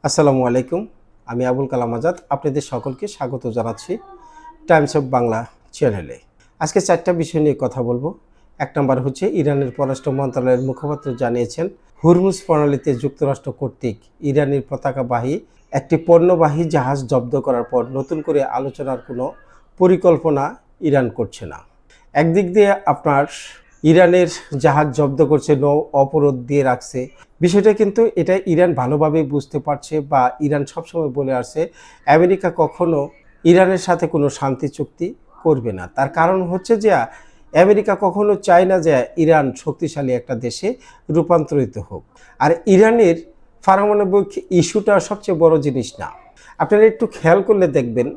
আসসালামু আলাইকুম। আমি আবুল কালাম আজাদ আপনাদের সকলকে স্বাগত জানাচ্ছি টাইমস অফ বাংলা চ্যানেলে। আজকে 4টা বিষয় নিয়ে কথা বলবো। 1 নম্বর হচ্ছে ইরানের পররাষ্ট্র মন্ত্রণালয়ের মুখপাত্র জানিয়েছেন হুরমুজ প্রণালীতে যুক্তরাষ্ট্র কর্তৃক ইরানের পতাকাবাহী একটি পণ্যবাহী জাহাজ জব্দ করার পর নতুন করে আলোচনার কোনো পরিকল্পনা ইরান করছে না। একদিক দিয়ে আপনার ইরানের জাহাজ জব্দ করছে, নৌ অবরোধ দিয়ে রাখছে, বিষয়টা কিন্তু এটা ইরান ভালোভাবেই বুঝতে পারছে বা ইরান সবসময় বলে আসছে আমেরিকা কখনো ইরানের সাথে কোনো শান্তি চুক্তি করবে না। তার কারণ হচ্ছে যে আমেরিকা কখনো চায় না যে ইরান শক্তিশালী একটা দেশে রূপান্তরিত হোক। আর ইরানের পারমাণবিক ইস্যুটা সবচেয়ে বড় জিনিস না। আপনারা একটু খেয়াল করলে দেখবেন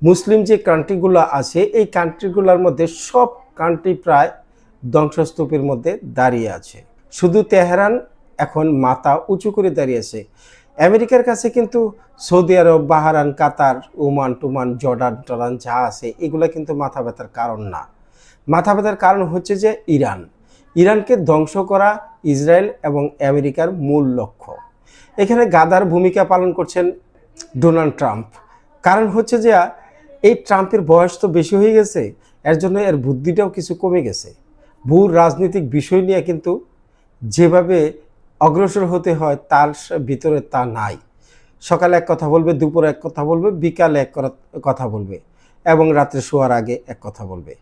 মুসলিম যে কান্ট্রিগুলো আছে এই কান্ট্রিগুলোর মধ্যে সব কান্ট্রি প্রায় ধ্বংসস্তূপের মধ্যে দাঁড়িয়ে আছে। শুধু তেহরান এখন মাথা উঁচু করে দাঁড়িয়েছে। আমেরিকার কাছে কিন্তু সৌদি আরব, বাহারান, কাতার, ওমান টুমান, জর্ডান টরান যা আছে এগুলো কিন্তু মাথা ব্যথার কারণ না। মাথা ব্যথার কারণ হচ্ছে যে ইরানকে ধ্বংস করা ইসরায়েল এবং আমেরিকার মূল লক্ষ্য। এখানে গাদার ভূমিকা পালন করছেন ডোনাল্ড ট্রাম্প। কারণ হচ্ছে যে এই ট্রাম্পের বয়স তো বেশি হয়ে গেছে, এর জন্য এর বুদ্ধিটাও কিছু কমে গেছে। ভূ রাজনৈতিক বিষয় নিয়ে কিন্তু যেভাবে অগ্রসর হতে হয় তার ভিতরে তা নাই। সকালে এক কথা বলবে, দুপুরে এক কথা বলবে, বিকালে এক কথা বলবে এবং রাত্রে শোয়ার আগে এক কথা বলবে।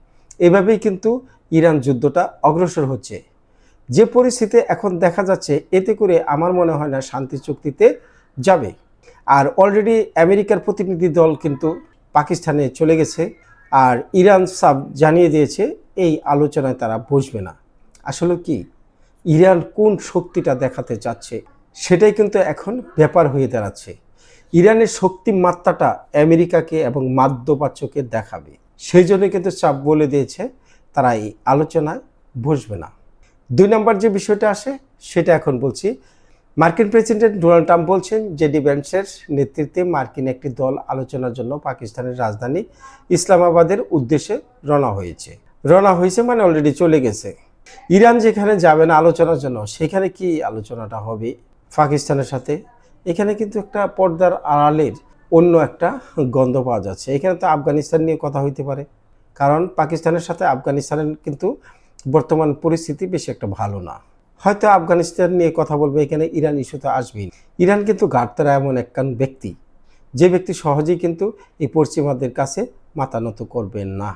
এভাবেই কিন্তু ইরান যুদ্ধটা অগ্রসর হচ্ছে। যে পরিস্থিতি এখন দেখা যাচ্ছে এতে করে আমার মনে হয় না শান্তি চুক্তিতে যাবে। আর অলরেডি আমেরিকার প্রতিনিধি দল কিন্তু পাকিস্তানে চলে গেছে। আর ইরান সাব জানিয়ে দিয়েছে এই আলোচনায় তারা বসবে না। আসলে কি ইরান কোন শক্তিটা দেখাতে চাচ্ছে সেটাই কিন্তু এখন ব্যাপার হয়ে দাঁড়াচ্ছে। ইরানের শক্তি মাত্রাটা আমেরিকাকে এবং মধ্যপ্রাচ্যকে দেখাবে। সেই জন্য কিন্তু চাপ বলে দিয়েছে তারা এই আলোচনায় বসবে না। 2 নম্বর যে বিষয়টা আসে সেটা এখন বলছি। মার্কিন প্রেসিডেন্ট ডোনাল্ড ট্রাম্প বলছেন জেডি ভ্যান্সের নেতৃত্বে মার্কিন একটি দল আলোচনার জন্য পাকিস্তানের রাজধানী ইসলামাবাদের উদ্দেশ্যে রওনা হয়েছে মানে অলরেডি চলে গেছে। ইরান যেখানে যাবে না আলোচনার জন্য সেখানে কি আলোচনাটা হবে পাকিস্তানের সাথে? এখানে কিন্তু একটা পর্দার আড়ালের অন্য একটা গন্ধ পাওয়া যাচ্ছে। এখানে তো আফগানিস্তান নিয়ে কথা হইতে পারে, কারণ পাকিস্তানের সাথে আফগানিস্তানের কিন্তু বর্তমান পরিস্থিতি বেশি একটা ভালো না। হয়তো আফগানিস্তান নিয়ে কথা বলবে, এখানে ইরান ইস্যু তো আসবেই। ইরান কিন্তু গাড়তারা এমন একখান ব্যক্তি যে ব্যক্তি সহজেই কিন্তু এই পশ্চিমাদের কাছে মাথা নত করবেন না।